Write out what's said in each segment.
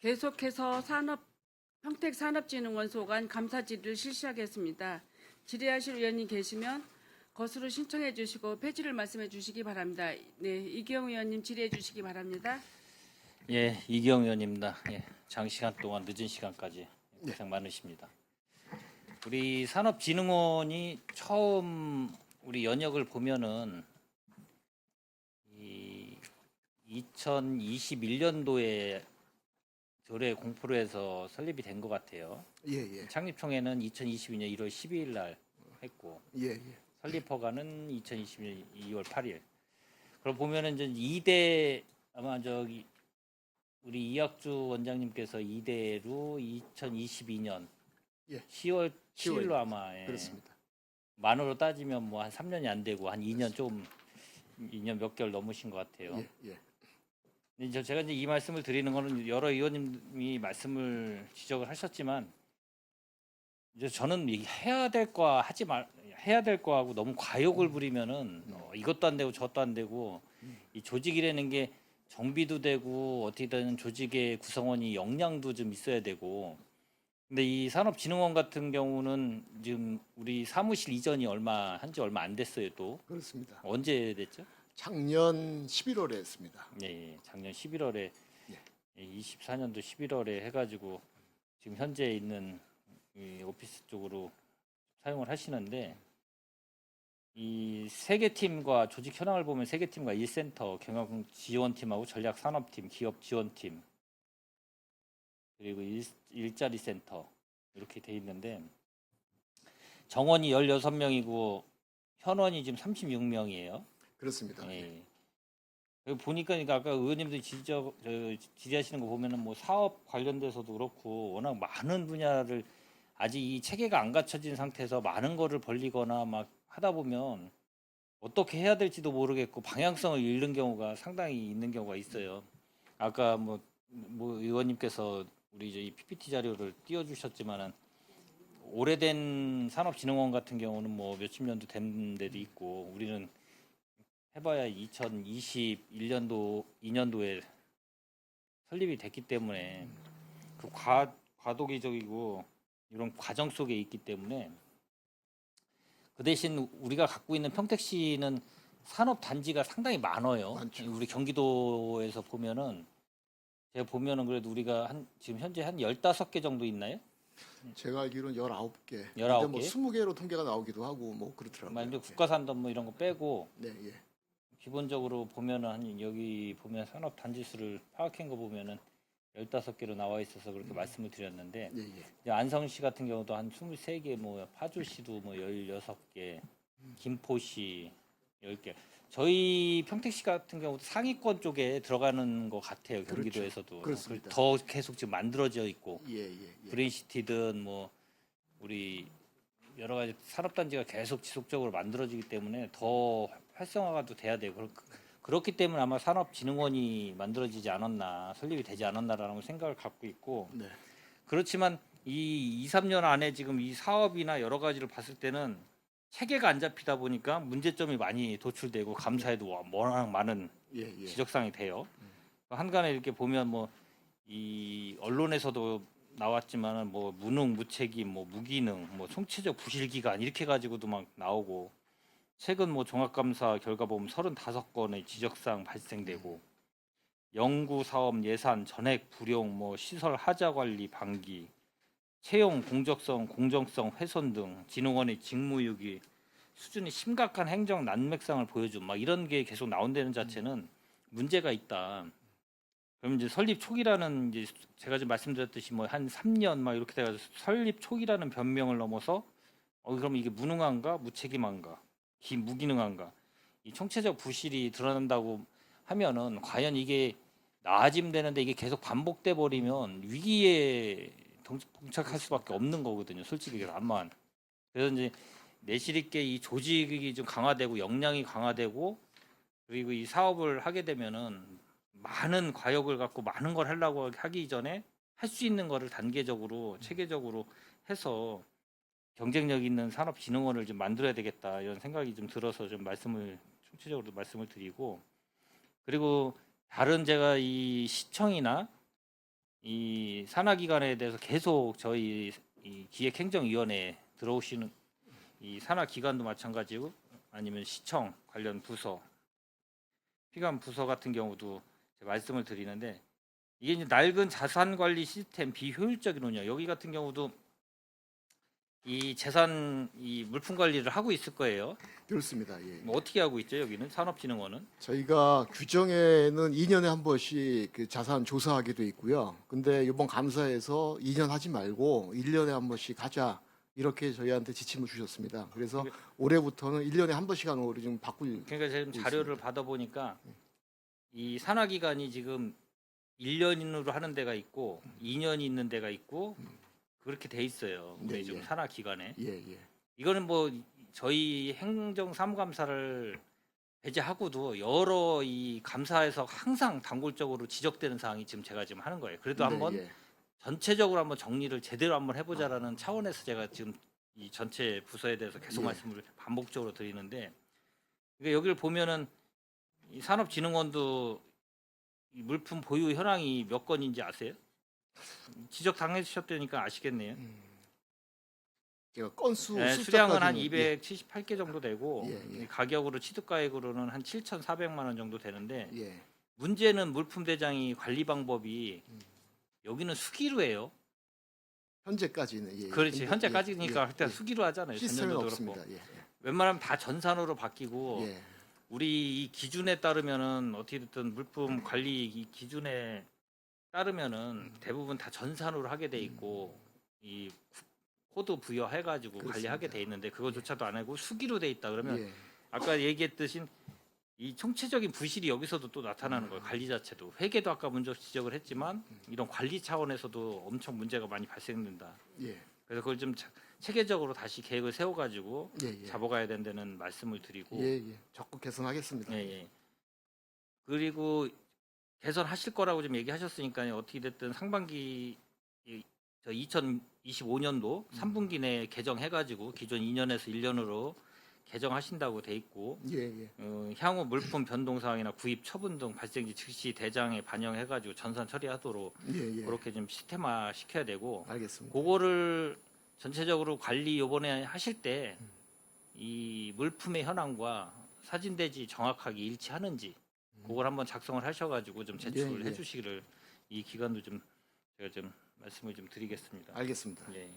계속해서 평택산업진흥원 소관 감사 질의를 실시하겠습니다. 질의하실 의원님 계시면 거수로 신청해 주시고 폐지를 말씀해 주시기 바랍니다. 네, 이기영 의원님 질의해 주시기 바랍니다. 예, 이기영 의원입니다. 예, 장시간 동안 늦은 시간까지 고생 많으십니다. 우리 산업진흥원이 처음 우리 연역을 보면은 이 2021년도에 조례 공포로 해서 설립이 된 것 같아요. 예. 창립총회는 2022년 1월 12일 날 했고 예. 설립 허가는 2020년 2월 8일. 그럼 보면은 이제 2대 아마 저기 우리 이학주 원장님께서 2대로 2022년 예. 10월 7일로 아마 그렇습니다. 만으로 따지면 뭐 한 3년이 안 되고 한 2년 좀 2년 몇 개월 넘으신 것 같아요. 예. 근데 제가 이제 이 말씀을 드리는 거는 여러 의원님이 말씀을 지적을 하셨지만 이제 저는 해야 될 거 하지 말 해야 될 거하고 너무 과욕을 부리면은 이것도 안 되고 저것도 안 되고 이 조직이라는 게 정비도 되고 어떻게든 조직의 구성원이 역량도 좀 있어야 되고 근데 이 산업진흥원 같은 경우는 지금 우리 사무실 이전이 한지 얼마 안 됐어요. 또 그렇습니다. 언제 됐죠? 작년 11월에 했습니다. 예, 작년 11월에 예. 24년도 11월에 해가지고 지금 현재 있는 이 오피스 쪽으로 사용을 하시는데 이 세 개 팀과 조직 현황을 보면 세 개 팀과 1센터, 경영 지원팀하고 전략 산업팀, 기업 지원팀 그리고 일자리 센터 이렇게 돼 있는데 정원이 16명이고 현원이 지금 36명이에요. 그렇습니다. 예. 여기 보니까 그러니까 아까 의원님들이 질의하시는 거 보면은 뭐 사업 관련돼서도 그렇고 워낙 많은 분야를 아직 이 체계가 안 갖춰진 상태에서 많은 거를 벌리거나 막 하다 보면 어떻게 해야 될지도 모르겠고 방향성을 잃는 경우가 상당히 있는 경우가 있어요. 아까 뭐 의원님께서 우리 이제 이 PPT 자료를 띄워주셨지만은 오래된 산업진흥원 같은 경우는 뭐 몇십 년도 된 데도 있고 우리는 해봐야 2021년도 2년도에 설립이 됐기 때문에 그 과도기적이고 이런 과정 속에 있기 때문에 그 대신 우리가 갖고 있는 평택시는 산업 단지가 상당히 많아요. 많죠. 우리 경기도에서 보면은 제가 보면은 그래도 우리가 지금 현재 한 15개 정도 있나요? 제가 알기로는 19개. 19개? 뭐 20개로 통계가 나오기도 하고 뭐 그렇더라고요. 만약 국가산업 뭐 이런 거 빼고 네. 기본적으로 보면은 여기 보면 산업 단지 수를 파악한 거 보면은 15개로 나와 있어서 그렇게 말씀을 드렸는데 예. 이제 안성시 같은 경우도 한 23개, 뭐 파주시도 뭐 16개, 김포시 10개. 저희 평택시 같은 경우도 상위권 쪽에 들어가는 것 같아요. 경기도에서도. 그렇습니다. 더 계속 지금 만들어져 있고 예. 브레인시티든 뭐 우리 여러 가지 산업단지가 계속 지속적으로 만들어지기 때문에 더 활성화가 또 돼야 되고 그렇기 때문에 아마 산업진흥원이 만들어지지 않았나 설립이 되지 않았나라는 생각을 갖고 있고 네. 그렇지만 이 2, 3년 안에 지금 이 사업이나 여러 가지를 봤을 때는 체계가 안 잡히다 보니까 문제점이 많이 도출되고 감사에도 워낙 많은 예. 지적사항이 돼요. 한간에 이렇게 보면 뭐 이 언론에서도 나왔지만은 뭐 무능, 무책임, 뭐 무기능, 뭐 총체적 부실기간 이렇게 가지고도 막 나오고 최근 뭐 종합감사 결과 보면 35건의 지적사항 발생되고 연구 사업 예산 전액 불용, 뭐 시설 하자 관리 방기, 채용 공적성, 공정성 훼손 등 진흥원의 직무유기 수준이 심각한 행정 난맥상을 보여준 막 이런 게 계속 나온다는 자체는 문제가 있다. 그럼 이제 설립 초기라는 이제 제가 지금 말씀드렸듯이 뭐 한 3년 막 이렇게 돼가지고 설립 초기라는 변명을 넘어서 그럼 이게 무능한가 무책임한가 무기능한가 이 총체적 부실이 드러난다고 하면은 과연 이게 나아지면 되는데 이게 계속 반복돼 버리면 위기에 봉착할 수밖에 없는 거거든요. 솔직히 암만 그래서 이제 내실 있게 이 조직이 좀 강화되고 역량이 강화되고 그리고 이 사업을 하게 되면은 많은 과욕을 갖고 많은 걸 하려고 하기 전에 할 수 있는 거를 단계적으로 체계적으로 해서 경쟁력 있는 산업진흥원을 좀 만들어야 되겠다 이런 생각이 좀 들어서 좀 총체적으로 말씀을 드리고 그리고 다른 제가 이 시청이나 이 산하기관에 대해서 계속 저희 이 기획행정위원회에 들어오시는 이 산하기관도 마찬가지고 아니면 시청 관련 부서, 피감 부서 같은 경우도 제가 말씀을 드리는데 이게 이제 낡은 자산 관리 시스템 비효율적인 운영 여기 같은 경우도 이 재산 이 물품 관리를 하고 있을 거예요. 그렇습니다. 예. 뭐 어떻게 하고 있죠? 여기는 산업진흥원은 저희가 규정에는 2년에 한 번씩 그 자산 조사하게 돼 있고요. 근데 이번 감사에서 2년 하지 말고 1년에 한 번씩 하자 이렇게 저희한테 지침을 주셨습니다. 그래서 올해부터는 1년에 한 번씩 하는 거로 좀 바꿀. 그러니까 지금 자료를 받아보니까 이 산하기관이 지금 1년으로 하는 데가 있고 2년이 있는 데가 있고 그렇게 돼 있어요. 우리 네, 지금 예. 산하기관에 예, 예. 이거는 뭐 저희 행정사무감사를 배제하고도 여러 이 감사에서 항상 단골적으로 지적되는 사항이 지금 제가 지금 하는 거예요. 그래도 네, 한번 예. 전체적으로 한번 정리를 제대로 한번 해보자라는 차원에서 제가 지금 이 전체 부서에 대해서 계속 예. 말씀을 반복적으로 드리는데 그러니까 여기를 보면은 이 산업진흥원도 이 물품 보유 현황이 몇 건인지 아세요? 지적 당해주셨다니까 아시겠네요. 제가 건수 네, 수량은 한 숫자까지는, 예. 278개 정도 되고 예, 예. 가격으로 취득가액으로는 한 7,400만 원 정도 되는데 예. 문제는 물품 대장이 관리 방법이 여기는 수기로예요. 현재까지는 예. 그렇지 근데, 현재까지니까 예, 일단 예. 수기로 하잖아요. 시스템은 전년도도 없습니다. 그렇고 예. 웬만하면 다 전산으로 바뀌고 예. 우리 이 기준에 따르면은 어떻게 됐든 물품 관리 이 기준에 따르면은 대부분 다 전산으로 하게 돼 있고 이 코드 부여해가지고 그렇습니다. 관리하게 돼 있는데 그거조차도 안 하고 수기로 돼 있다 그러면 예. 아까 얘기했듯이 이 총체적인 부실이 여기서도 또 나타나는 거예요. 관리 자체도 회계도 아까 먼저 지적을 했지만 이런 관리 차원에서도 엄청 문제가 많이 발생된다. 예. 그래서 그걸 좀 체계적으로 다시 계획을 세워가지고 예, 예. 잡아가야 된다는 말씀을 드리고 예, 예. 적극 개선하겠습니다. 예, 예. 그리고 개선하실 거라고 좀 얘기하셨으니까요. 어떻게 됐든 상반기 저 2025년도 3분기 내에 개정해가지고 기존 2년에서 1년으로 개정하신다고 돼 있고 예, 예. 향후 물품 변동 사항이나 구입 처분 등 발생지 즉시 대장에 반영해가지고 전산 처리하도록 예, 예. 그렇게 좀 시스템화 시켜야 되고 알겠습니다. 그거를 전체적으로 관리 요번에 하실 때 이 물품의 현황과 사진 대지 정확하게 일치하는지 그걸 한번 작성을 하셔가지고 좀 제출을 예, 예. 해주시기를 이 기간도 좀 제가 좀 말씀을 좀 드리겠습니다. 알겠습니다. 예.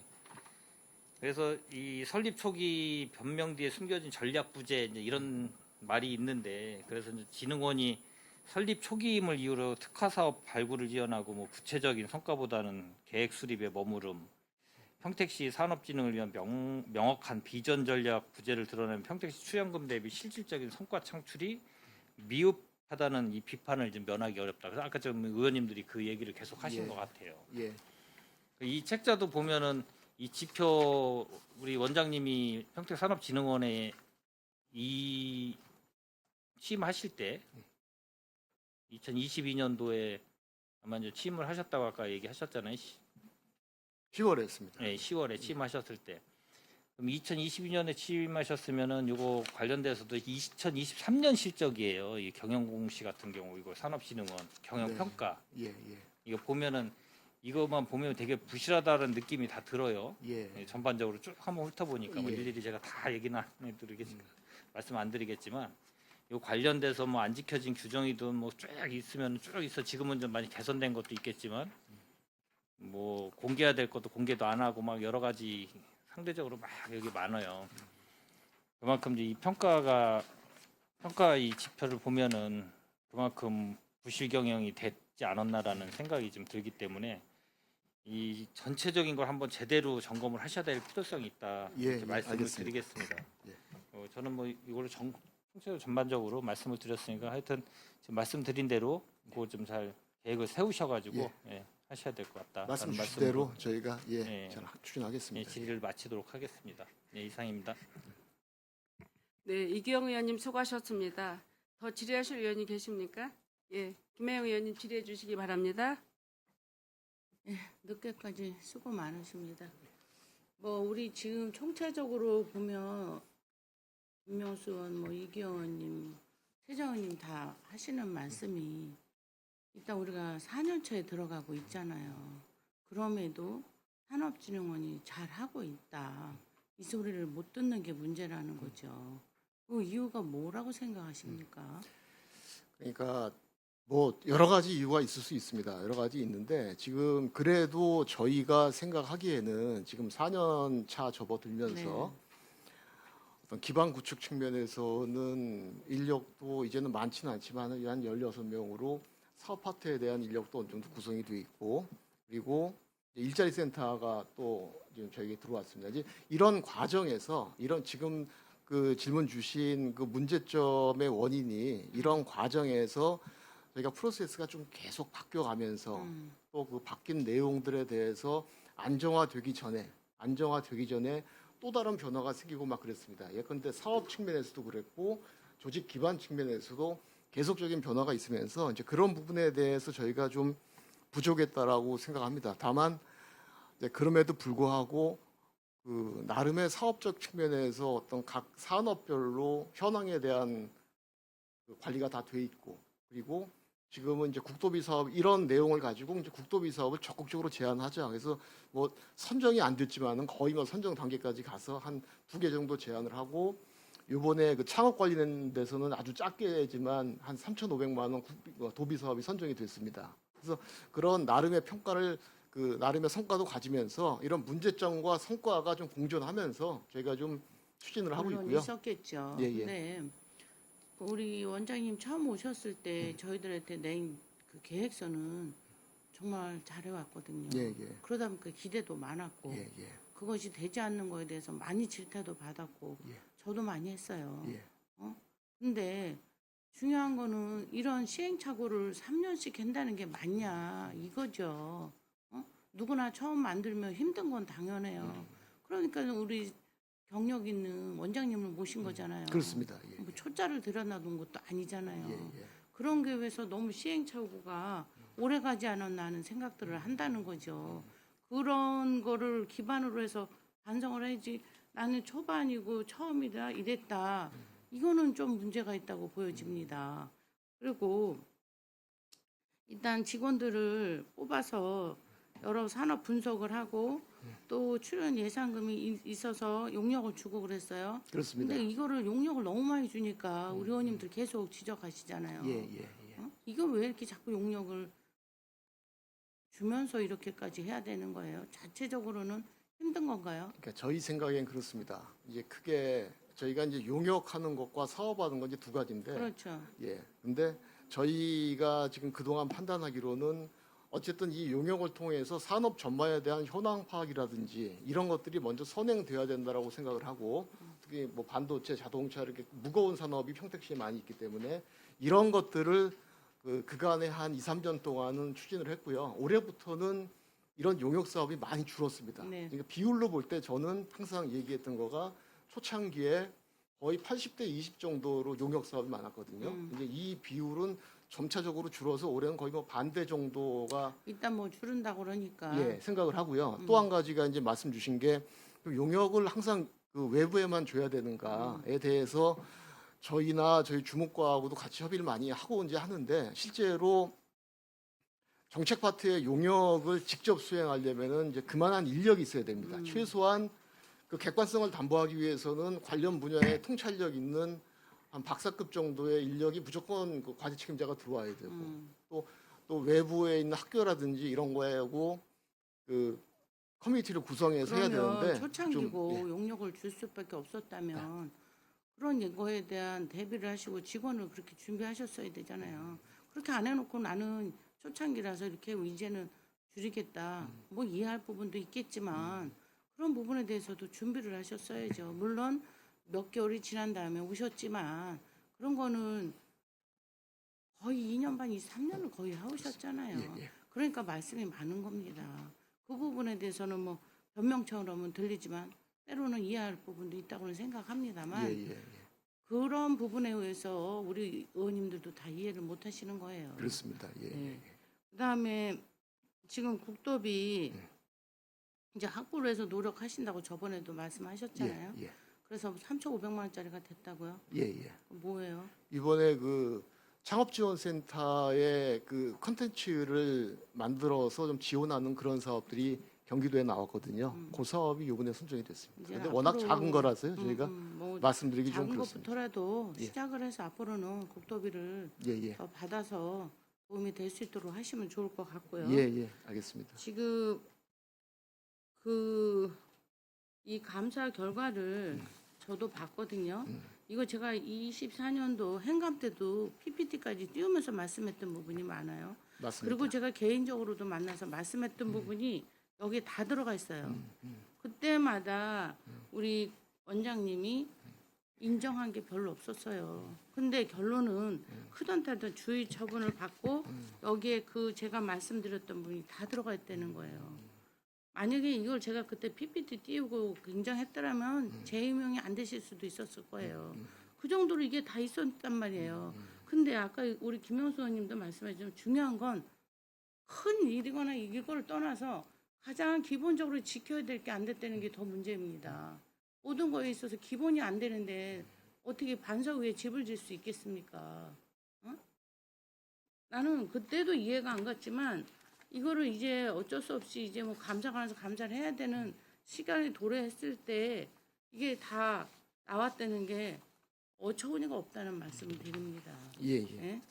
그래서 이 설립 초기 변명 뒤에 숨겨진 전략 부재 이제 이런 말이 있는데 그래서 이제 진흥원이 설립 초기임을 이유로 특화 사업 발굴을 지원하고 뭐 구체적인 성과보다는 계획 수립에 머무름, 평택시 산업진흥을 위한 명확한 비전 전략 부재를 드러내는 평택시 출연금 대비 실질적인 성과 창출이 미흡하다는 이 비판을 좀 면하기 어렵다. 그래서 아까 좀 의원님들이 그 얘기를 계속 하신 예. 것 같아요. 예. 이 책자도 보면은 이 지표 우리 원장님이 평택산업진흥원에 이 취임하실 때 2022년도에 아마 이제 취임을 하셨다고 아까 얘기하셨잖아요. 10월에 했습니다. 네, 10월에 취임하셨을 때. 그럼 2022년에 취임하셨으면은 이거 관련돼서도 2023년 실적이에요. 이 경영공시 같은 경우 이거 산업진흥원 경영평가 예, 예. 이거 보면은 이것만 보면 되게 부실하다는 느낌이 다 들어요. 예. 네, 전반적으로 쭉 한번 훑어보니까 뭐 예. 일일이 제가 다 얘기는 안 해드리겠지만 말씀 안 드리겠지만 이 관련돼서 뭐 안 지켜진 규정이든 뭐 쭉 있으면 쭉 있어 지금은 좀 많이 개선된 것도 있겠지만 뭐 공개해야 될 것도 공개도 안 하고 막 여러 가지 상대적으로 막 여기 많아요. 그만큼 이제 이 평가 이 지표를 보면은 그만큼 부실 경영이 됐지 않았나라는 생각이 좀 들기 때문에 이 전체적인 걸 한번 제대로 점검을 하셔야 될 필요성이 있다. 예, 이렇게 예, 말씀을 알겠습니다. 드리겠습니다. 예. 저는 뭐 이걸 총체적으로 전반적으로 말씀을 드렸으니까 하여튼 지금 말씀드린 대로 그거 좀 잘 계획을 세우셔가지고 예, 하셔야 될 것 같다. 말씀 라는 주신 대로 말씀으로, 저희가 예. 잘 예, 추진하겠습니다. 질의를 마치도록 하겠습니다. 예, 이상입니다. 네, 이기영 의원님 수고하셨습니다. 더 질의하실 의원이 계십니까? 예, 김혜영 의원님 질의해 주시기 바랍니다. 늦게까지 수고 많으십니다. 뭐 우리 지금 총체적으로 보면 김명수 의원, 뭐 이기영 의원님, 최정 의원님 다 하시는 말씀이 일단 우리가 4년차에 들어가고 있잖아요. 그럼에도 산업진흥원이 잘 하고 있다. 이 소리를 못 듣는 게 문제라는 거죠. 그 이유가 뭐라고 생각하십니까? 그러니까 뭐 여러 가지 이유가 있을 수 있습니다. 여러 가지 있는데 지금 그래도 저희가 생각하기에는 지금 4년 차 접어들면서 어떤 기반 구축 측면에서는 인력도 이제는 많지는 않지만 한 16명으로 사업 파트에 대한 인력도 어느 정도 구성이 돼 있고, 그리고 이제 일자리 센터가 또 지금 저에게 들어왔습니다. 이제 이런 과정에서 이런 지금 그 질문 주신 그 문제점의 원인이 이런 과정에서 저희가 프로세스가 좀 계속 바뀌어가면서 또 그 바뀐 내용들에 대해서 안정화되기 전에 또 다른 변화가 생기고 막 그랬습니다. 예컨대 사업 측면에서도 그랬고 조직 기반 측면에서도 계속적인 변화가 있으면서 이제 그런 부분에 대해서 저희가 좀 부족했다라고 생각합니다. 다만 이제 그럼에도 불구하고 그 나름의 사업적 측면에서 어떤 각 산업별로 현황에 대한 그 관리가 다 돼 있고, 그리고 지금은 이제 국도비 사업 이런 내용을 가지고 이제 국도비 사업을 적극적으로 제안하자. 그래서 뭐 선정이 안 됐지만은 거의 뭐 선정 단계까지 가서 한 2개 정도 제안을 하고, 요번에 그 창업 관련 데서는 아주 작게지만 한 3,500만 원 도비 사업이 선정이 됐습니다. 그래서 그런 나름의 평가를 그 나름의 성과도 가지면서 이런 문제점과 성과가 좀 공존하면서 저희가 좀 추진을 하고 물론 있고요. 있었겠죠. 예, 예. 근데 우리 원장님 처음 오셨을 때 저희들한테 낸 그 계획서는 정말 잘해왔거든요. 예, 예. 그러다 보니까 기대도 많았고 예, 예. 그것이 되지 않는 거에 대해서 많이 질타도 받았고 예. 저도 많이 했어요. 예. 근데 중요한 거는 이런 시행착오를 3년씩 한다는 게 맞냐 이거죠. 누구나 처음 만들면 힘든 건 당연해요. 그러니까 우리 경력 있는 원장님을 모신 거잖아요. 그렇습니다. 예. 뭐 초짜를 들여놔둔 것도 아니잖아요. 예, 예. 그런 게 왜서 너무 시행착오가 오래 가지 않았나 하는 생각들을 한다는 거죠. 그런 거를 기반으로 해서 반성을 해야지 나는 초반이고 처음이다 이랬다. 이거는 좀 문제가 있다고 보여집니다. 그리고 일단 직원들을 뽑아서 여러 산업 분석을 하고 또 출연 예산금이 있어서 용역을 주고 그랬어요. 그렇습니다. 근데 이거를 용역을 너무 많이 주니까 우리 의원님들 계속 지적하시잖아요. 예, 예, 예. 이거 왜 이렇게 자꾸 용역을 주면서 이렇게까지 해야 되는 거예요? 자체적으로는 힘든 건가요? 그러니까 저희 생각엔 그렇습니다. 이제 크게 저희가 이제 용역하는 것과 사업하는 건 이제 두 가지인데, 그렇죠. 예. 근데 저희가 지금 그동안 판단하기로는 어쨌든 이 용역을 통해서 산업 전반에 대한 현황 파악이라든지 이런 것들이 먼저 선행돼야 된다라고 생각을 하고, 특히 뭐 반도체, 자동차 이렇게 무거운 산업이 평택시에 많이 있기 때문에 이런 것들을 그간에 한 2, 3년 동안은 추진을 했고요. 올해부터는 이런 용역 사업이 많이 줄었습니다. 네. 그러니까 비율로 볼 때 저는 항상 얘기했던 거가 초창기에 거의 80대 20 정도로 용역 사업이 많았거든요. 이제 이 비율은 점차적으로 줄어서 올해는 거의 뭐 반대 정도가 일단 뭐 줄은다고 그러니까. 예, 생각을 하고요. 또 한 가지가 이제 말씀 주신 게 용역을 항상 그 외부에만 줘야 되는가에 대해서 저희나 저희 주무과하고도 같이 협의를 많이 하고 이제 하는데, 실제로 정책 파트의 용역을 직접 수행하려면은 이제 그만한 인력이 있어야 됩니다. 최소한 그 객관성을 담보하기 위해서는 관련 분야에 통찰력 있는 한 박사급 정도의 인력이 무조건 그 과제 책임자가 들어와야 되고, 또 외부에 있는 학교라든지 이런 거하고 그 커뮤니티를 구성해서 해야 그러면 되는데 초창기고 좀, 예. 용역을 줄 수밖에 없었다면 그런 거에 대한 대비를 하시고 직원을 그렇게 준비하셨어야 되잖아요. 그렇게 안 해놓고 나는 초창기라서 이렇게 이제는 줄이겠다. 뭐 이해할 부분도 있겠지만 그런 부분에 대해서도 준비를 하셨어야죠. 물론 몇 개월이 지난 다음에 오셨지만 그런 거는 거의 2년 반, 3년을 거의 하셨잖아요. 예, 예. 그러니까 말씀이 많은 겁니다. 그 부분에 대해서는 뭐 변명처럼은 들리지만 때로는 이해할 부분도 있다고는 생각합니다만 예, 예, 예. 그런 부분에 의해서 우리 의원님들도 다 이해를 못 하시는 거예요. 그렇습니다. 예. 네. 그다음에 지금 국도비 이제 확보를 해서 노력하신다고 저번에도 말씀하셨잖아요. 예, 예. 그래서 3,500만 원짜리가 됐다고요? 예, 예. 뭐예요? 이번에 그 창업지원센터의 그 컨텐츠를 만들어서 좀 지원하는 그런 사업들이 경기도에 나왔거든요. 그 사업이 이번에 선정이 됐습니다. 이제 근데 워낙 앞으로 작은 거라서요. 저희가 뭐 말씀드리기 좀 작은 그렇습니다. 것부터라도 예. 시작을 해서 앞으로는 국도비를 예, 예. 더 받아서 도움이 될 수 있도록 하시면 좋을 것 같고요. 예, 예. 알겠습니다. 지금 이 감사 결과를 저도 봤거든요. 이거 제가 24년도 행감 때도 PPT까지 띄우면서 말씀했던 부분이 많아요. 맞습니다. 그리고 제가 개인적으로도 만나서 말씀했던 부분이 여기에 다 들어가 있어요. 그때마다 우리 원장님이 인정한 게 별로 없었어요. 근데 결론은 크던 타던 주의 처분을 받고 여기에 그 제가 말씀드렸던 분이 다 들어가 있다는 거예요. 만약에 이걸 제가 그때 PPT 띄우고 인정했더라면 재임용이 안 되실 수도 있었을 거예요. 그 정도로 이게 다 있었단 말이에요. 근데 아까 우리 김영수 의원님도 말씀하셨지만 중요한 건 큰 일이거나 이걸 떠나서 가장 기본적으로 지켜야 될 게 안 됐다는 게 더 문제입니다. 모든 거에 있어서 기본이 안 되는데 어떻게 반석 위에 집을 질 수 있겠습니까? 어? 나는 그때도 이해가 안 갔지만 이거를 이제 어쩔 수 없이 이제 뭐 감사관에서 감사를 해야 되는 시간이 도래했을 때 이게 다 나왔다는 게 어처구니가 없다는 말씀을 드립니다. 예, 예. 예?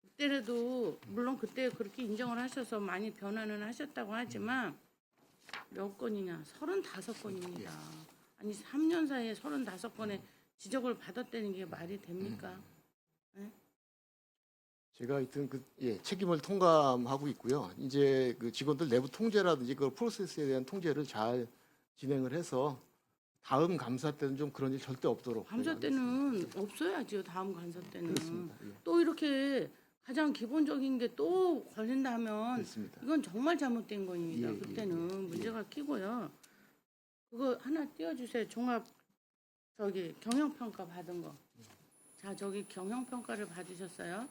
그때라도 물론 그때 그렇게 인정을 하셔서 많이 변화는 하셨다고 하지만 몇 건이냐? 35건입니다. 아니 3년 사이에 35건의 지적을 받았다는 게 말이 됩니까? 제가 하여튼 책임을 통감하고 있고요. 이제 그 직원들 내부 통제라든지 그 프로세스에 대한 통제를 잘 진행을 해서 다음 감사 때는 좀 그런 일 절대 없도록 감사 저희가 하겠습니다. 때는 없어야죠. 다음 감사 때는. 그렇습니다. 예. 또 이렇게 가장 기본적인 게 또 걸린다면 그렇습니다. 이건 정말 잘못된 겁니다. 예, 예, 그때는 예, 예. 문제가 끼고요. 그거 하나 띄워주세요. 종합 경영평가 받은 거. 자, 저기 경영평가를 받으셨어요.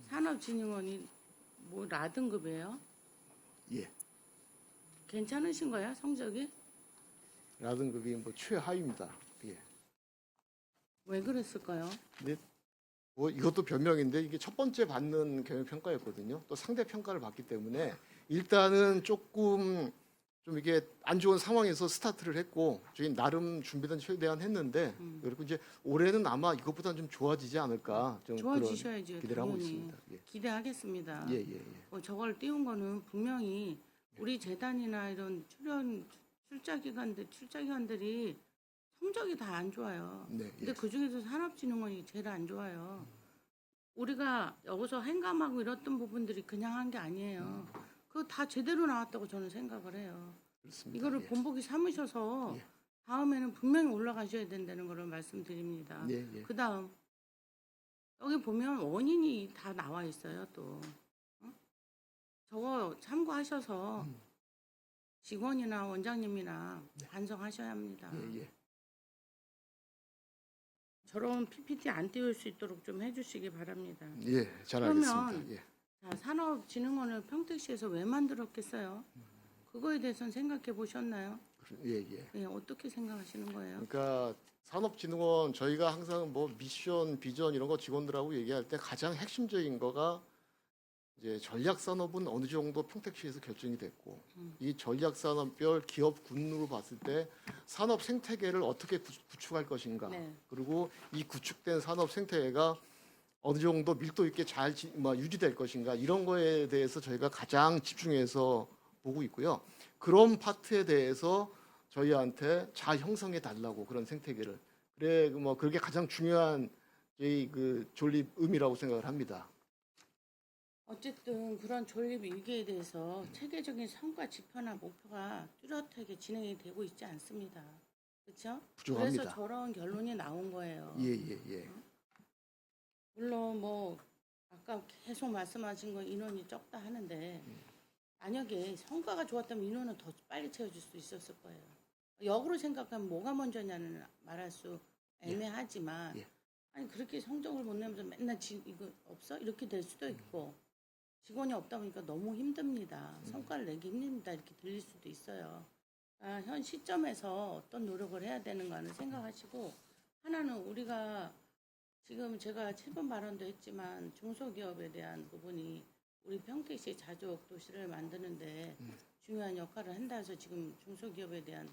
산업진흥원이 뭐 라등급이에요? 예. 괜찮으신 거야 성적이? 라등급이 뭐 최하위입니다. 예. 왜 그랬을까요? 근데 뭐 이것도 변명인데 이게 첫 번째 받는 경영 평가였거든요. 또 상대 평가를 받기 때문에 일단은 조금 좀 이게 안 좋은 상황에서 스타트를 했고 저희 나름 준비된 최대한 했는데 그리고 이제 올해는 아마 이것보다는 좀 좋아지지 않을까 좀 좋아지셔야죠. 그런 기대를 하고 당연히. 있습니다. 예. 기대하겠습니다. 예, 예, 예. 저걸 띄운 거는 분명히 우리 재단이나 이런 출자기관들이 성적이 다 안 좋아요. 네, 근데 예. 그 중에서 산업진흥원이 제일 안 좋아요. 우리가 여기서 행감하고 이랬던 부분들이 그냥 한 게 아니에요. 그거 다 제대로 나왔다고 저는 생각을 해요. 그렇습니다. 이거를 예. 본보기 삼으셔서 예. 다음에는 분명히 올라가셔야 된다는 거를 말씀드립니다. 예, 예. 그 다음 여기 보면 원인이 다 나와 있어요. 또 저거 참고하셔서 직원이나 원장님이나 반성하셔야 합니다. 예, 예. 저런 PPT 안 띄울 수 있도록 좀 해주시기 바랍니다. 예, 잘 그러면 알겠습니다. 예. 자, 산업진흥원을 평택시에서 왜 만들었겠어요? 그거에 대해서는 생각해 보셨나요? 예, 예. 네, 어떻게 생각하시는 거예요? 그러니까 산업진흥원 저희가 항상 뭐 미션, 비전 이런 거 직원들하고 얘기할 때 가장 핵심적인 거가 이제 전략산업은 어느 정도 평택시에서 결정이 됐고 이 전략산업별 기업 군으로 봤을 때 산업 생태계를 어떻게 구축할 것인가 네. 그리고 이 구축된 산업 생태계가 어느 정도 밀도 있게 잘 유지될 것인가 이런 거에 대해서 저희가 가장 집중해서 보고 있고요. 그런 파트에 대해서 저희한테 잘 형성해 달라고 그런 생태계를 그래 뭐 그게 가장 중요한 저희 그 존립 의미라고 생각을 합니다. 어쨌든 그런 존립 위기에 대해서 체계적인 성과 지표나 목표가 뚜렷하게 진행이 되고 있지 않습니다. 그렇죠? 부족합니다. 그래서 저런 결론이 나온 거예요. 예, 예, 예. 물론 뭐 아까 계속 말씀하신 거 인원이 적다 하는데 만약에 성과가 좋았다면 인원은 더 빨리 채워줄 수 있었을 거예요. 역으로 생각하면 뭐가 먼저냐는 말할 수 애매하지만 예. 아니 그렇게 성적을 못 내면서 맨날 이거 없어? 이렇게 될 수도 있고 직원이 없다 보니까 너무 힘듭니다. 성과를 내기 힘듭니다. 이렇게 들릴 수도 있어요. 현 시점에서 어떤 노력을 해야 되는가는 생각하시고 하나는 우리가 지금 제가 7번 발언도 했지만 중소기업에 대한 부분이 우리 평택시 자족 도시를 만드는데 중요한 역할을 한다 해서 지금 중소기업에 대한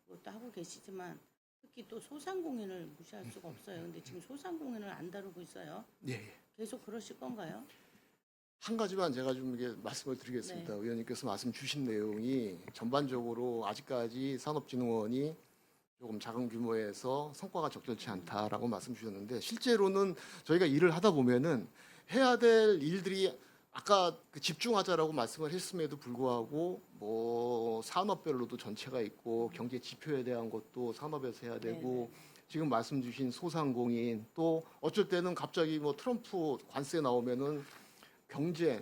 그것도 하고 계시지만 특히 또 소상공인을 무시할 수가 없어요. 근데 지금 소상공인을 안 다루고 있어요. 예, 예. 계속 그러실 건가요? 한 가지만 제가 좀 이게 말씀을 드리겠습니다. 네. 의원님께서 말씀 주신 내용이 전반적으로 아직까지 산업진흥원이 조금 작은 규모에서 성과가 적절치 않다라고 말씀 주셨는데 실제로는 저희가 일을 하다 보면은 해야 될 일들이 아까 그 집중하자라고 말씀을 했음에도 불구하고 뭐 산업별로도 전체가 있고 경제 지표에 대한 것도 산업에서 해야 되고 지금 말씀 주신 소상공인 또 어쩔 때는 갑자기 뭐 트럼프 관세 나오면은 경제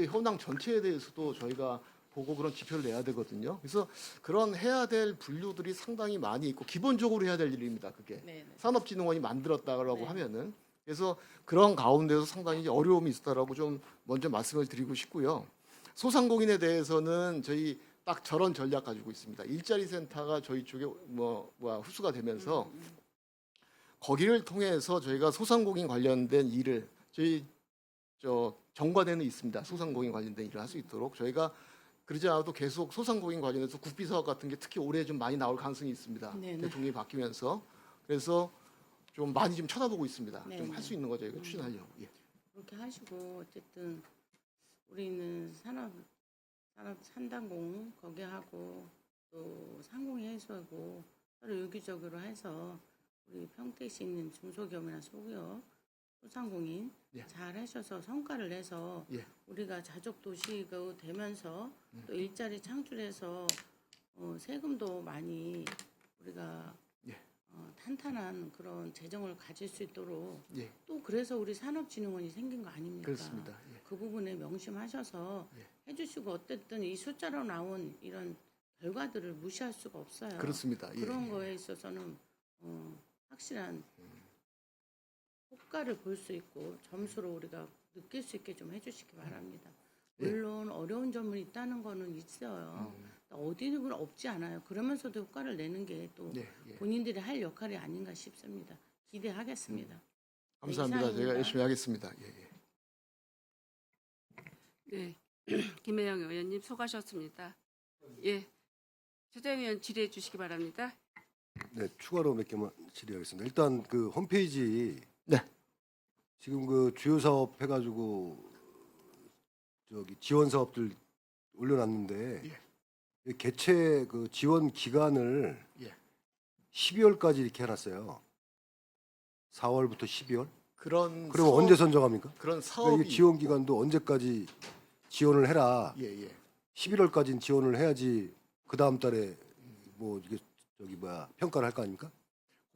현황 전체에 대해서도 저희가 보고 그런 지표를 내야 되거든요. 그래서 그런 해야 될 분류들이 상당히 많이 있고 기본적으로 해야 될 일입니다. 그게 네. 산업진흥원이 만들었다라고 네. 하면은 그래서 그런 가운데서 상당히 어려움이 있었다라고 좀 먼저 말씀을 드리고 싶고요. 소상공인에 대해서는 저희 딱 저런 전략 가지고 있습니다. 일자리 센터가 저희 쪽에 흡수가 되면서 거기를 통해서 저희가 소상공인 관련된 일을 저희 정관에는 있습니다. 소상공인 관련된 일을 할 수 있도록 저희가 그러지 않아도 계속 소상공인 관련해서 국비 사업 같은 게 특히 올해 좀 많이 나올 가능성이 있습니다. 네네. 대통령이 바뀌면서 그래서 좀 많이 좀 쳐다보고 있습니다. 좀 네네. 할 수 있는 거 저희가 추진하려고. 예. 그렇게 하시고 어쨌든 우리는 산단공 거기 하고 또 상공회 해소하고 서로 유기적으로 해서 우리 평택시 있는 중소기업이나 소기업 소상공인 예. 잘 하셔서 성과를 내서 예. 우리가 자족 도시가 되면서 또 일자리 창출해서 세금도 많이 우리가 예. 탄탄한 그런 재정을 가질 수 있도록 예. 또 그래서 우리 산업진흥원이 생긴 거 아닙니까? 그렇습니다. 예. 그 부분에 명심하셔서 해주시고 어쨌든 이 숫자로 나온 이런 결과들을 무시할 수가 없어요. 그렇습니다. 예. 그런 거에 있어서는 확실한 효과를 볼 수 있고 점수로 우리가 느낄 수 있게 좀 해주시기 바랍니다. 예. 물론 어려운 점은 있다는 거는 있어요. 어디는 없지 않아요. 그러면서도 효과를 내는 게 또 네, 예. 본인들이 할 역할이 아닌가 싶습니다. 기대하겠습니다. 감사합니다. 이상입니다. 제가 열심히 하겠습니다. 예. 네, 김혜영 의원님 수고하셨습니다. 예, 최재형 의원 질의해 주시기 바랍니다. 네, 추가로 몇 개만 질의하겠습니다. 일단 그 홈페이지 네. 지금 그 주요 사업 해가지고 저기 지원 사업들 올려놨는데 이 개최 그 지원 기간을 예. 12월까지 이렇게 해놨어요. 4월부터 12월. 그런 그럼 사업, 언제 선정합니까? 그런 그러니까 사업이 이 지원 기간도 언제까지 지원을 해라. 예. 11월까지는 지원을 해야지 그 다음 달에 뭐 이게 저기 평가를 할 거 아닙니까?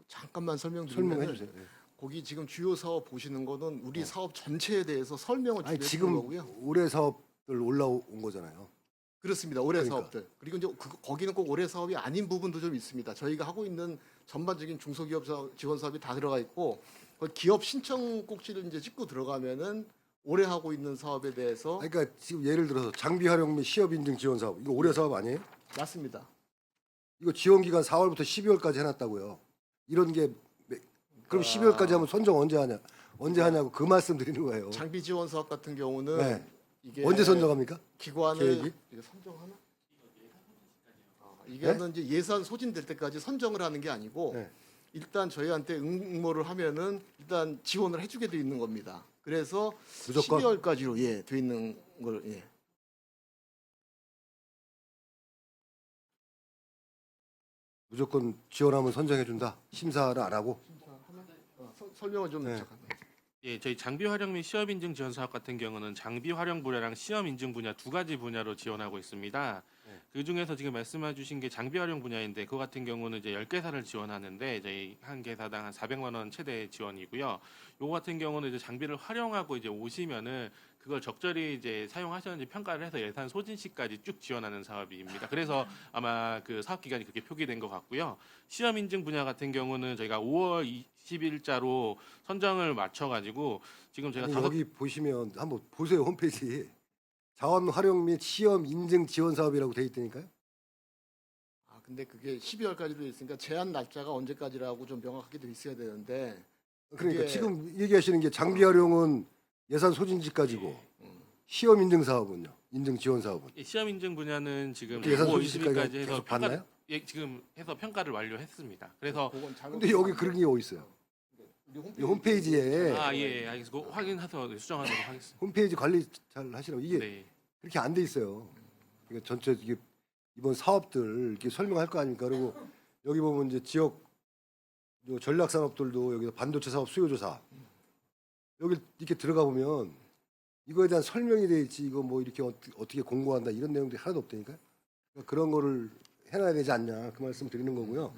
잠깐만 설명드리면 설명해 주세요. 예. 거기 지금 주요 사업 보시는 거는 우리 사업 전체에 대해서 설명을 아니 준비해 지금 거고요. 올해 사업들 올라온 거잖아요. 그렇습니다. 올해 그러니까. 사업들. 그리고 이제 거기는 꼭 올해 사업이 아닌 부분도 좀 있습니다. 저희가 하고 있는 전반적인 중소기업 지원 사업이 다 들어가 있고 거기 기업 신청 꼭지를 이제 찍고 들어가면은 올해 하고 있는 사업에 대해서 그러니까 지금 예를 들어서 장비 활용 및 시업 인증 지원 사업 이거 올해 사업 아니에요? 맞습니다. 이거 지원 기간 4월부터 12월까지 해놨다고요. 이런 게 그럼 12월까지 하면 선정 언제 하냐? 언제 하냐고 그 말씀 드리는 거예요. 장비 지원 사업 같은 경우는 네. 이게 언제 선정합니까? 기관을 계획이? 이게 선정하나? 이거는 이제 예산 소진될 때까지 선정을 하는 게 아니고 네. 일단 저희한테 응모를 하면은 일단 지원을 해주게 돼 있는 겁니다. 그래서 무조건? 12월까지로 돼 있는 걸 무조건 지원하면 선정해 준다. 심사를 안 하고. 설명을 좀 네. 잠깐. 예, 저희 장비 활용 및 시험 인증 지원 사업 같은 경우는 장비 활용 분야랑 시험 인증 분야 두 가지 분야로 지원하고 있습니다. 그 중에서 지금 말씀해 주신 게 장비 활용 분야인데 그 같은 경우는 이제 10개사를 지원하는데 저희 한 개사당 한 400만 원 최대 지원이고요. 요거 같은 경우는 이제 장비를 활용하고 이제 오시면은 그걸 적절히 이제 사용하셨는지 평가를 해서 예산 소진 시까지 쭉 지원하는 사업입니다. 그래서 아마 그 사업 기간이 그렇게 표기된 것 같고요. 시험 인증 분야 같은 경우는 저희가 5월 20일자로 선정을 맞춰가지고 지금 제가 아니, 다섯 여기 보시면 한번 보세요 홈페이지. 자원 활용 및 시험 인증 지원 사업이라고 돼 있다니까요. 근데 그게 12월까지로 있으니까 제한 날짜가 언제까지라고 좀 명확하게 돼 있어야 되는데 그러니까 그게- 지금 얘기하시는 게 장비 활용은 예산 소진지까지고 시험 인증 사업은요. 인증 지원 사업은 이 시험 인증 분야는 지금 예산 5월 소진지까지 20일까지 해서 계속 평가 받나요? 예, 지금 해서 평가를 완료했습니다. 그래서 근데 여기 그런 게 어디 있어요? 이 홈페이지에 알겠습니다. 확인해서 수정하도록 하겠습니다. 홈페이지 관리 잘 하시라고 이게 네. 그렇게 안 돼 있어요. 그러니까 전체 이게 이번 사업들 이렇게 설명할 거 아닙니까? 그리고 여기 보면 이제 지역 요 전략 산업들도 여기서 반도체 사업 수요 조사 여기 이렇게 들어가 보면 이거에 대한 설명이 돼 있지 이거 뭐 이렇게 어떻게 공고한다 이런 내용들이 하나도 없다니까요. 그러니까 그런 거를 해놔야 되지 않냐 그 말씀 드리는 거고요.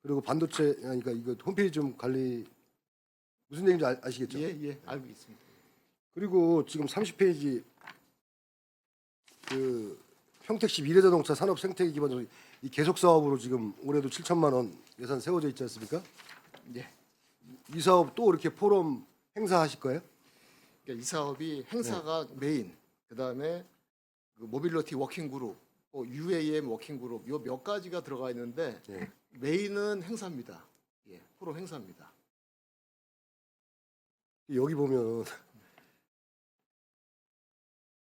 그리고 반도체 그러니까 이거 홈페이지 좀 관리 무슨 얘기인지 아시겠죠? 예, 알고 있습니다. 그리고 지금 30페이지 그 평택시 미래자동차 산업 생태계 기반으로 이 계속 사업으로 지금 올해도 7천만 원 예산 세워져 있지 않습니까? 예. 이 사업 또 이렇게 포럼 행사하실 거예요? 그러니까 이 사업이 행사가 메인, 그다음에 그 모빌리티 워킹 그룹, 또 UAM 워킹 그룹 요 몇 가지가 들어가 있는데 예. 메인은 행사입니다. 예, 프로 행사입니다. 여기 보면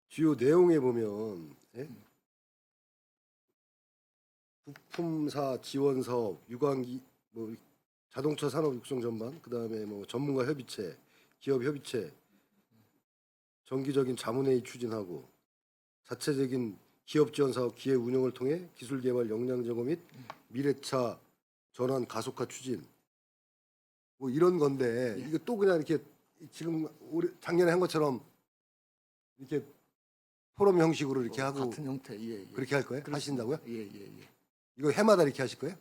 주요 내용에 보면 예? 부품사 지원 사업, 유관기 뭐 자동차 산업 육성 전반, 그다음에 뭐 전문가 협의체, 기업 협의체, 정기적인 자문회의 추진하고 자체적인 기업 지원 사업 기획 운영을 통해 기술 개발 역량 제고 및 미래차 전환 가속화 추진 뭐 이런 건데 이거 또 그냥 이렇게 지금 작년에 한 것처럼 이렇게 포럼 형식으로 이렇게 하고 같은 형태. 예, 예. 그렇게 할 거예요? 하신다고요? 예, 예, 예. 이거 해마다 이렇게 하실 거예요?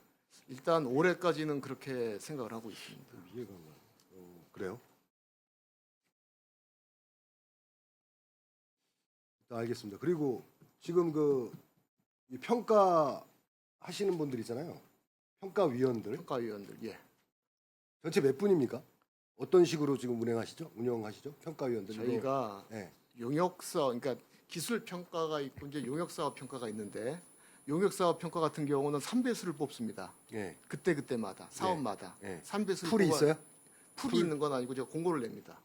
일단 올해까지는 그렇게 생각을 하고 있습니다. 이해가 안 가요. 그래요? 알겠습니다. 그리고 지금 이 평가 하시는 분들 있잖아요. 평가위원들 평가위원들, 예. 전체 몇 분입니까? 어떤 식으로 지금 운영하시죠? 평가위원들 이거- 저희가 예. 용역사업, 그러니까 기술 평가가 있고 이제 용역사업 평가가 있는데 용역사업 평가 같은 경우는 3배수를 뽑습니다. 예. 그때마다 사업마다 예. 3배수를 풀이 있어요? 풀이 있는 건 아니고 제가 공고를 냅니다.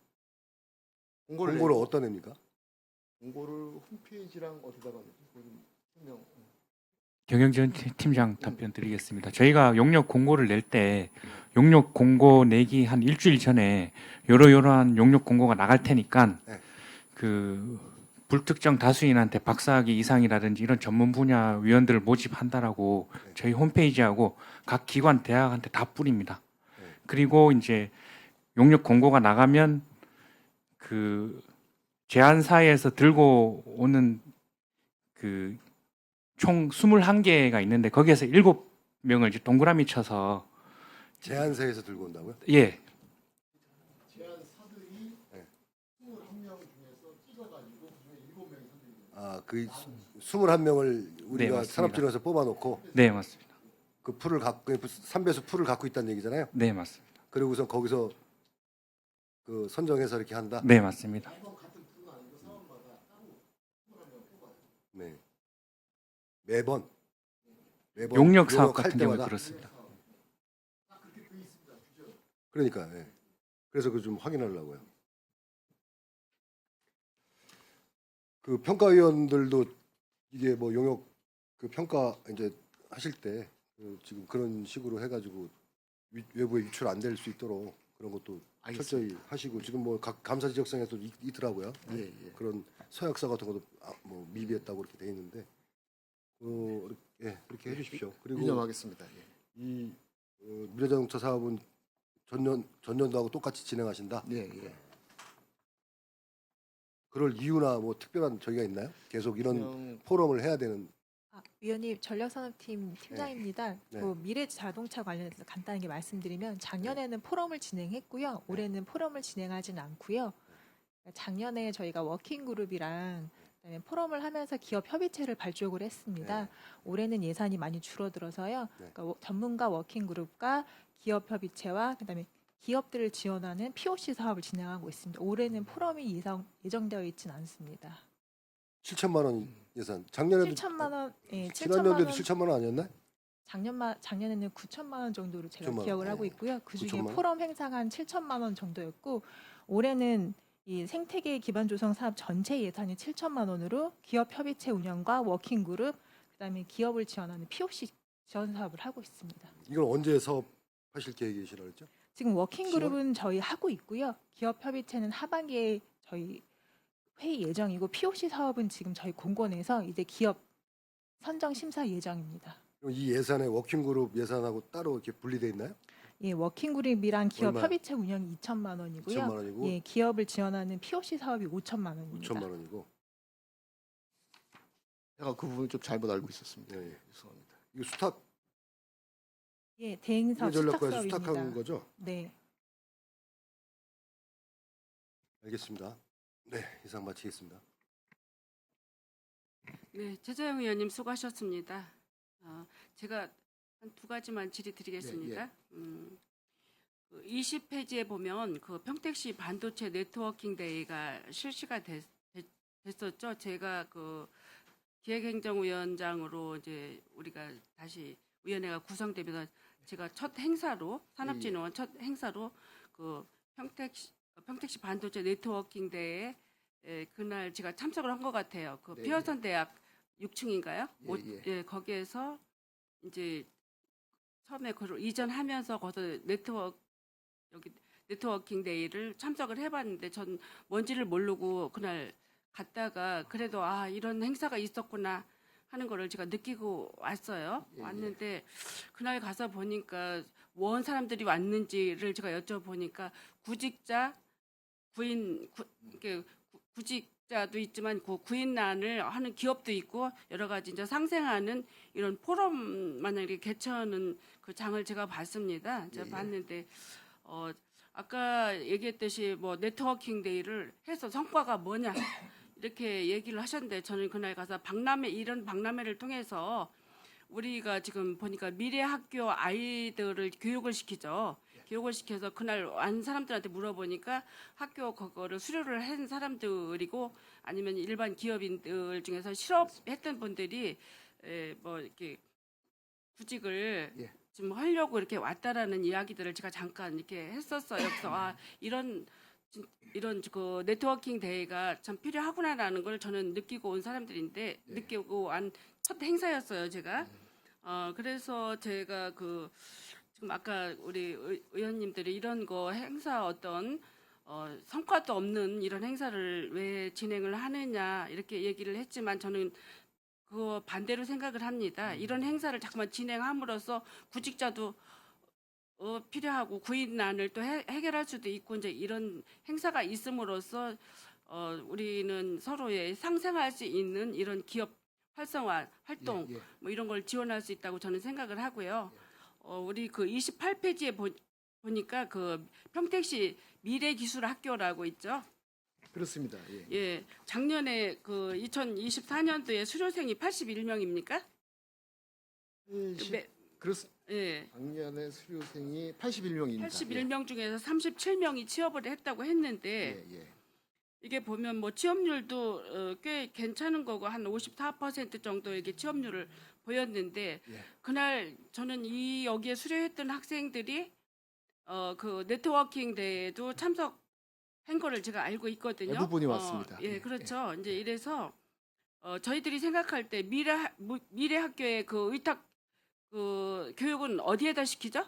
공고를 내고 어디다 냅니까? 공고를 홈페이지랑 어디다가 내지? 설명. 경영지원 팀장 답변 드리겠습니다. 저희가 용역 공고를 낼 때 용역 공고 내기 한 일주일 전에 이러한 용역 공고가 나갈 테니까 네. 그 불특정 다수인한테 박사학위 이상이라든지 이런 전문 분야 위원들을 모집한다라고 네. 저희 홈페이지하고 각 기관 대학한테 다 뿌립니다. 네. 그리고 이제 용역 공고가 나가면 그 제안사에서 들고 오는 그 총 21개가 있는데 거기에서 7명을 이제 동그라미 쳐서 제안사에서 들고 온다고요? 예, 제안사들이 네. 21명 중에서 찍어가지고 그중에 7명이 선정됩니다. 아, 그 21명을 우리가 맞습니다. 산업진흥에서 뽑아놓고 네 맞습니다. 그 풀을 갖고 3배수 풀을 갖고 있다는 얘기잖아요. 네 맞습니다. 그리고선 거기서 그 선정해서 이렇게 한다. 네 맞습니다. 네. 매번 용역 사업 용역할 같은 경우 때마다? 그렇습니다. 그러니까 예. 그래서 그 좀 확인하려고요. 그 평가위원들도 이게 뭐 용역 그 평가 이제 하실 때 지금 그런 식으로 해가지고 외부에 유출 안 될 수 있도록 그런 것도 철저히 하시고 지금 뭐 각 감사 지적서에도 있더라고요. 예, 예. 그런 서약서 같은 것도 뭐 미비했다고 이렇게 돼 있는데 예, 그렇게 해주십시오. 그리고 유념하겠습니다. 예. 이 미래자동차 사업은 전년도하고 똑같이 진행하신다. 예, 예. 그럴 이유나 뭐 특별한 저희가 있나요? 계속 이런 그냥 포럼을 해야 되는. 위원님 전략산업팀 팀장입니다. 네. 그 미래 자동차 관련해서 간단하게 말씀드리면 작년에는 포럼을 진행했고요. 올해는 포럼을 진행하진 않고요. 작년에 저희가 워킹 그룹이랑 그다음에 포럼을 하면서 기업 협의체를 발족을 했습니다. 네. 올해는 예산이 많이 줄어들어서요. 네. 그러니까 전문가 워킹 그룹과 기업 협의체와 그다음에 기업들을 지원하는 POC 사업을 진행하고 있습니다. 올해는 포럼이 예정되어 있지는 않습니다. 7천만 원 예산. 작년에도 7천만 원, 예, 7천만 지난년도에도 원. 7천만 원 아니었나? 작년에는 9천만 원 정도로 제가 9천만 원. 기억을 하고 있고요. 그 중에 9천만 원? 포럼 행사가 한 7천만 원 정도였고 올해는 이 생태계 기반 조성 사업 전체 예산이 7천만 원으로 기업 협의체 운영과 워킹 그룹 그다음에 기업을 지원하는 POC 지원 사업을 하고 있습니다. 이걸 언제 사업하실 계획이시라고 했죠? 지금 워킹 그룹은 저희 하고 있고요. 기업 협의체는 하반기에 저희 회의 예정이고 POC 사업은 지금 저희 공고내서 이제 기업 선정 심사 예정입니다. 그럼 이 예산에 워킹그룹 예산하고 따로 이렇게 분리돼 있나요? 예, 워킹 그룹이랑 기업 얼마요? 협의체 운영이 2천만 원이고요. 2천만 원이고 예, 기업을 지원하는 POC 사업이 5천만 원입니다. 5천만 원이고. 제가 그 부분 좀 잘못 알고 있었습니다. 예, 예. 죄송합니다. 이거 수탁 예, 대행 사업 수탁 전략과에서 사업입니다. 수탁한 거죠? 네. 알겠습니다. 네, 이상 마치겠습니다. 네, 최재형 의원님 수고하셨습니다. 제가 한 두 가지만 질의드리겠습니다. 그 20페이지에 보면 그 평택시 반도체 네트워킹 데이가 실시가 됐었죠. 제가 그 기획행정위원장으로 이제 우리가 다시 위원회가 구성되면서 제가 첫 행사로 산업진흥원 첫 행사로 그 평택시 반도체 네트워킹 대회에 그날 제가 참석을 한 것 같아요. 그 네, 피어선 대학 6층인가요? 예. 거기에서 이제 처음에 그걸 이전하면서 거기서 네트워킹 데이를 참석을 해봤는데 전 뭔지를 모르고 그날 갔다가 그래도 이런 행사가 있었구나 하는 거를 제가 느끼고 왔어요. 예, 예. 왔는데 그날 가서 보니까 원 사람들이 왔는지를 제가 여쭤보니까 구직자, 구직자도 있지만 그 구인난을 하는 기업도 있고 여러 가지 이제 상생하는 이런 포럼 마냥 이렇게 개최하는 그 장을 제가 봤습니다. 제가 예, 예. 봤는데 아까 얘기했듯이 뭐 네트워킹 데이를 해서 성과가 뭐냐 이렇게 얘기를 하셨는데 저는 그날 가서 이런 박람회를 통해서 우리가 지금 보니까 미래 학교 아이들을 교육을 시키죠. 교육을 시켜서 그날 온 사람들한테 물어보니까 학교 그거를 수료를 한 사람들이고 아니면 일반 기업인들 중에서 실업했던 분들이 뭐 이렇게 구직을 예. 지금 하려고 이렇게 왔다라는 이야기들을 제가 잠깐 이렇게 했었어요. 그래서 이런 그 네트워킹 대회가 참 필요하구나라는 걸 저는 느끼고 온 사람들인데 느끼고 온 첫 행사였어요, 제가. 그래서 제가 지금 아까 우리 의원님들이 이런 거 행사 어떤 성과도 없는 이런 행사를 왜 진행을 하느냐 이렇게 얘기를 했지만 저는 그거 반대로 생각을 합니다. 이런 행사를 자꾸만 진행함으로써 구직자도 필요하고 구인난을 또 해결할 수도 있고 이제 이런 행사가 있음으로써 우리는 서로의 상생할 수 있는 이런 기업 활성화 활동 예, 예. 뭐 이런 걸 지원할 수 있다고 저는 생각을 하고요. 우리 그 28페이지에 보니까 그 평택시 미래기술학교라고 있죠. 그렇습니다. 예. 예, 작년에 그 2024년도에 수료생이 81명입니까? 예. 작년에 수료생이 81명입니다. 81명 중에서 37명이 취업을 했다고 했는데 예. 이게 보면 뭐 취업률도 꽤 괜찮은 거고 한 54% 정도에게 취업률을 보였는데 예. 그날 저는 여기에 수료했던 학생들이 그 네트워킹 대회도 참석한 거를 제가 알고 있거든요. 대부분이 왔습니다. 예, 예, 그렇죠. 이제 이래서 저희들이 생각할 때 미래 학교의 그 의탁 그 교육은 어디에다 시키죠?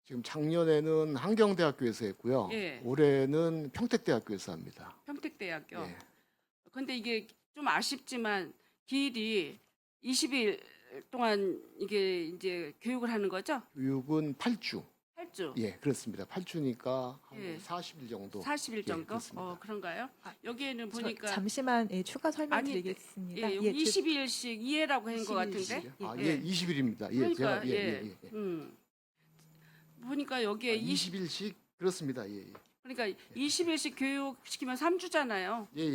지금 작년에는 한경대학교에서 했고요. 예. 올해는 평택대학교에서 합니다. 평택대학교. 예. 근데 이게 좀 아쉽지만 기일이 20일 동안 이게 이제 교육을 하는 거죠? 교육은 8주. 8주. 예, 그렇습니다. 8주니까 한 예. 40일 정도. 40일 정도? 그렇습니다. 그런가요? 여기에는 저 보니까 잠시만 추가 아니, 설명드리겠습니다. 예, 예, 20일씩 이해라고 한 것 같은데. 예, 20일입니다. 예, 그러니까 제가 예. 보니까 여기에 20일씩 그렇습니다. 예. 그러니까 20일씩 교육시키면 3주잖아요. 예.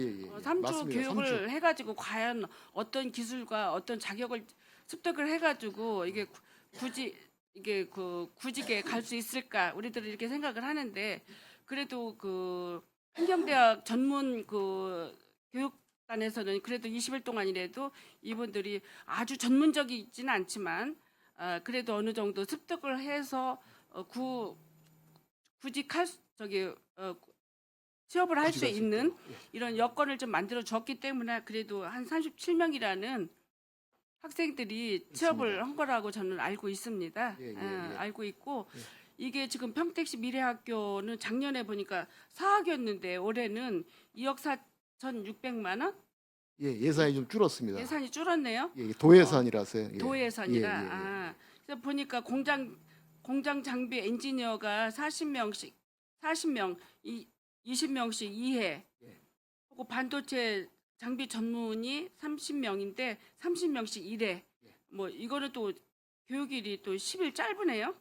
3주 맞습니다. 교육을 해가지고 과연 어떤 기술과 어떤 자격을 습득을 해가지고 이게 굳이 이게 그 구직에 갈 수 있을까 우리들은 이렇게 생각을 하는데 그래도 그 한경대학 전문 그 교육단에서는 그래도 20일 동안이라도 이분들이 아주 전문적이지는 않지만 그래도 어느 정도 습득을 해서 구직할 취업을 할 수 구직할 수 있는 있도록. 예. 이런 여건을 좀 만들어 줬기 때문에 그래도 한 37명이라는 학생들이 취업을 한 거라고 저는 알고 있습니다. 예, 예, 예. 알고 있고 예. 이게 지금 평택시 미래학교는 작년에 보니까 4학이었는데 올해는 2억 4,600만 원 예, 예산이 좀 줄었습니다. 예산이 줄었네요. 예, 도예산이라서요. 예. 도예산이라. 예, 예, 예. 그래서 보니까 공장 장비 엔지니어가 40명, 20명씩 2회. 예. 그리고 반도체 장비 전문이 30명인데 30명씩 1회. 예. 뭐 이거는 또 교육일이 또 10일 짧으네요.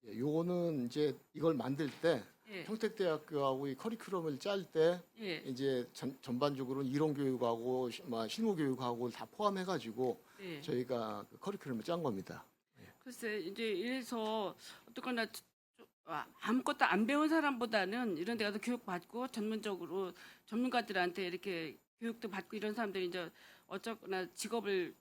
예, 요거는 이제 이걸 만들 때 예. 평택대학교하고 이 커리큘럼을 짤 때 예. 이제 전반적으로는 이론 교육하고 실무 교육하고 다 포함해 가지고 예. 저희가 그 커리큘럼을 짠 겁니다. 글쎄 이제 이래서 어쨌거나 아무것도 안 배운 사람보다는 이런 데 가서 교육 받고 전문적으로 전문가들한테 이렇게 교육도 받고 이런 사람들이 이제 어쨌거나 직업을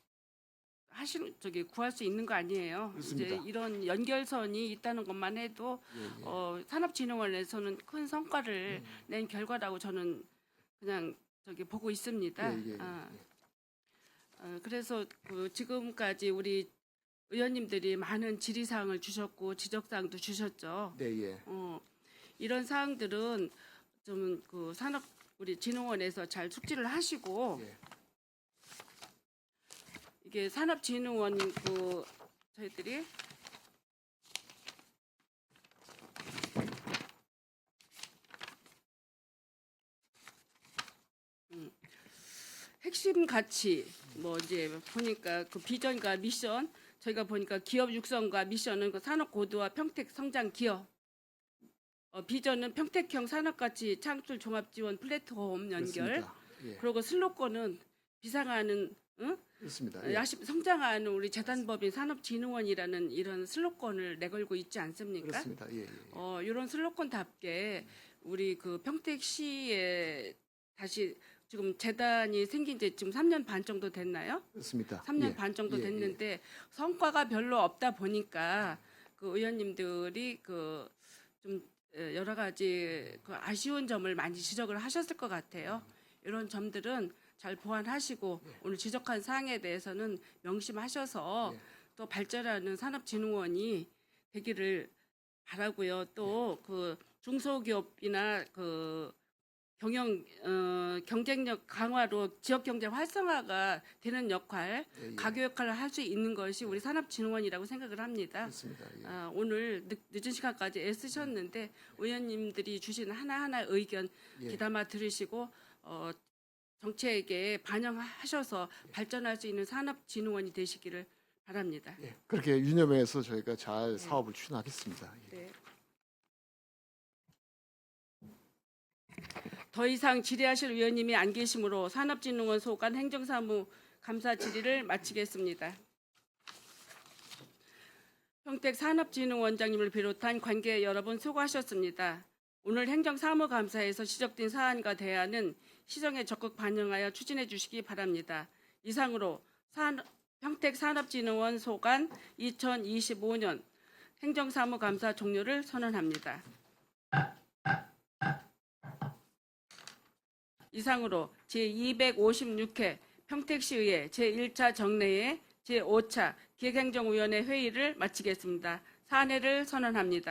구할 수 있는 거 아니에요. 그렇습니다. 이제 이런 연결선이 있다는 것만 해도 예, 예. 산업진흥원에서는 큰 성과를 낸 결과라고 저는 그냥 보고 있습니다. 예, 예, 예. 그래서 지금까지 우리 의원님들이 많은 질의사항을 주셨고 지적사항도 주셨죠. 네, 예. 이런 사항들은 좀 우리 진흥원에서 잘 숙지를 하시고 예. 이게 산업진흥원 저희들이 핵심 가치 뭐 이제 보니까 그 비전과 미션 저희가 보니까 기업 육성과 미션은 그 산업 고도화 평택 성장 기업 비전은 평택형 산업가치 창출 종합 지원 플랫폼 연결 그렇습니다. 예. 그리고 슬로건은 비상하는 그렇습니다. 예. 야심 성장하는 우리 재단법인 산업진흥원이라는 이런 슬로건을 내걸고 있지 않습니까? 그렇습니다. 예, 예. 이런 슬로건답게 우리 그 평택시에 다시 지금 재단이 생긴 지 지금 3년 반 정도 됐나요? 그렇습니다. 3년 예. 반 정도 예, 예. 됐는데 성과가 별로 없다 보니까 그 의원님들이 좀 여러 가지 아쉬운 점을 많이 지적을 하셨을 것 같아요. 이런 점들은 잘 보완하시고 오늘 지적한 사항에 대해서는 명심하셔서 또 발전하는 산업진흥원이 되기를 바라고요. 또 중소기업이나 경쟁력 강화로 지역 경제 활성화가 되는 역할, 예, 예. 가교 역할을 할 수 있는 것이 우리 산업진흥원이라고 생각을 합니다. 그렇습니다. 예. 오늘 늦은 시간까지 애쓰셨는데 의원님들이 주신 하나하나 의견 예. 귀담아 들으시고 정책에 반영하셔서 발전할 수 있는 산업진흥원이 되시기를 바랍니다. 예. 그렇게 유념해서 저희가 잘 사업을 추진하겠습니다. 예. 네. 더 이상 질의하실 의원님이 안 계시므로 산업진흥원 소관 행정사무 감사 질의를 마치겠습니다. 평택 산업진흥원장님을 비롯한 관계 여러분 수고하셨습니다. 오늘 행정사무감사에서 지적된 사안과 대안은 시정에 적극 반영하여 추진해 주시기 바랍니다. 이상으로 평택 산업진흥원 소관 2025년 행정사무감사 종료를 선언합니다. 이상으로 제256회 평택시의회 제1차 정례회 제5차 기획행정위원회 회의를 마치겠습니다. 사례를 선언합니다.